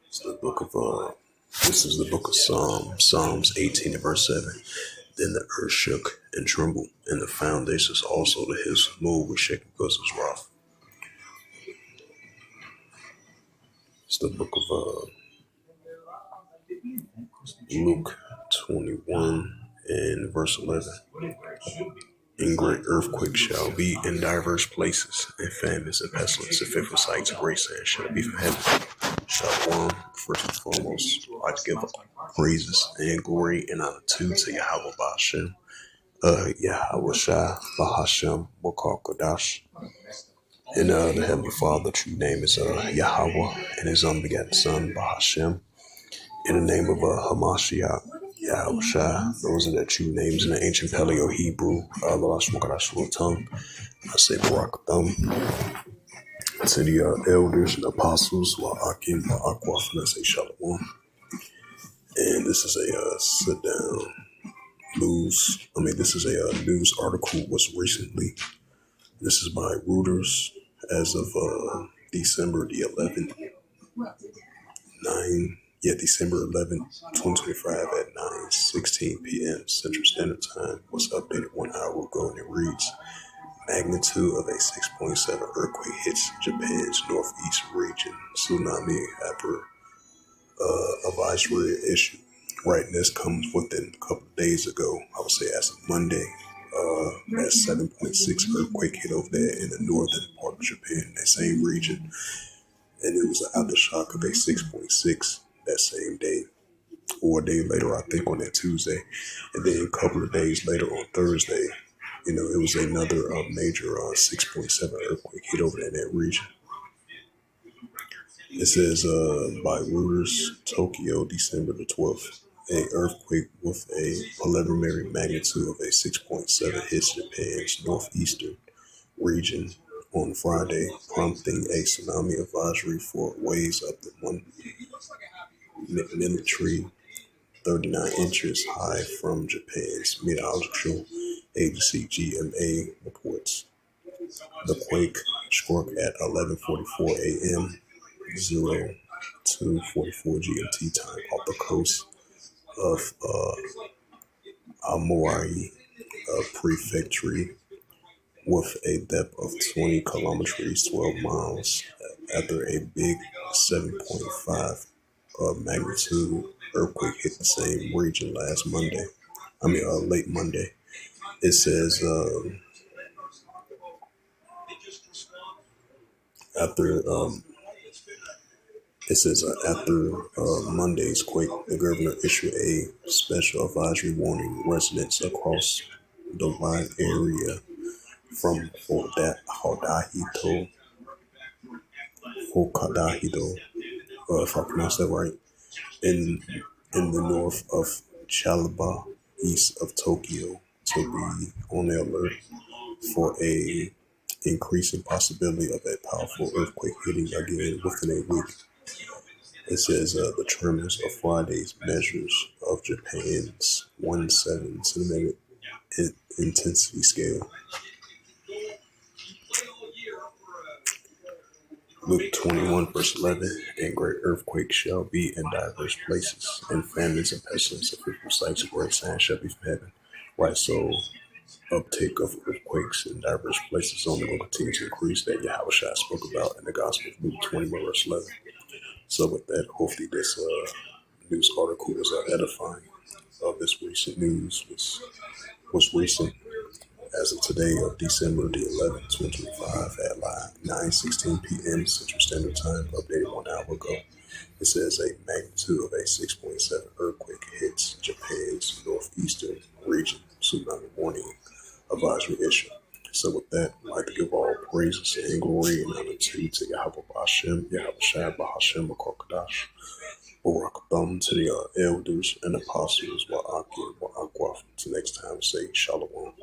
It's the book of this is the book of Psalms 18 and verse 7. Then the earth shook and trembled, and the foundations also to his move was shaken because of his wrath. It's the book of Luke 21 and verse 11. And great earthquakes shall be in diverse places, and famines and pestilence, and fearful sights of great sand shall be from heaven. Shalom, first and foremost, I like to give praises and glory and honor to Yahweh Ba'ashem, Yahweh Shai Ba'ashem, Wakar Kodash. And the Heavenly Father, true name is Yahweh, and his unbegotten Son, Ba'ashem. In the name of Hamashiach, Yahweh Shai, those are the true names in the ancient Paleo Hebrew, Lord Ashwakadash tongue. I say Barak Thumb to the elders and apostles, Wa'akim, Wa'akwaf, and I say Shalom. And this is a sit down news. This is a news article was recently. This is by Reuters as of December the 11th, December 11th, 2025 at 9:16 p.m. Central Standard Time was updated 1 hour ago, and it reads: magnitude of a 6.7 earthquake hits Japan's northeast region. Tsunami advisory issued. Right, and this comes within a couple of days ago. I would say as of Monday. That 7.6 earthquake hit over there in the northern part of Japan, that same region. And it was an aftershock of a 6.6 that same day, or a day later, I think on that Tuesday. And then a couple of days later on Thursday, it was another major 6.7 earthquake hit over in that region. It says by Reuters, Tokyo, December the 12th. An earthquake with a preliminary magnitude of a 6.7 hits Japan's northeastern region on Friday, prompting a tsunami advisory for waves up to 1 millimetry, 39 inches high from Japan's meteorological agency GMA reports. The quake struck at 11:44 a.m. 02:44 GMT time off the coast of Aomori Prefecture with a depth of 20 kilometers, 12 miles, after a big 7.5 magnitude earthquake hit the same region late Monday. It says after Monday's quake, the governor issued a special advisory warning residents across the wide area from Hokkaido, if I pronounce that right, in the north of Chiba, east of Tokyo, to be on the alert for a increasing possibility of a powerful earthquake hitting again within a week. It says the tremors of Friday's measures of Japan's 1.7 centimeter intensity scale. Luke 21 verse 11, and great earthquakes shall be in diverse places, and famines and pestilence and fearful sights of great signs shall be from heaven. Right, so uptake of earthquakes in diverse places only will continue to increase, that Yahweh Shai spoke about in the Gospel of Luke 21 verse 11. So with that, hopefully this news article was edifying. This recent news was recent as of today of December the 11th, 2025 at 9:16 p.m. Central Standard Time, updated 1 hour ago. It says a magnitude of a 6.7 earthquake hits Japan's northeastern region. Tsunami warning advisory issue. So with that, I'd like to give all praises and glory and honor to Yahweh Ba'ashem, Yahweh Shai Ba'ashem, Kodash, Barak Thumb, to the elders and apostles, Wa'akim, Wa'akwaf. Till next time, say Shalom.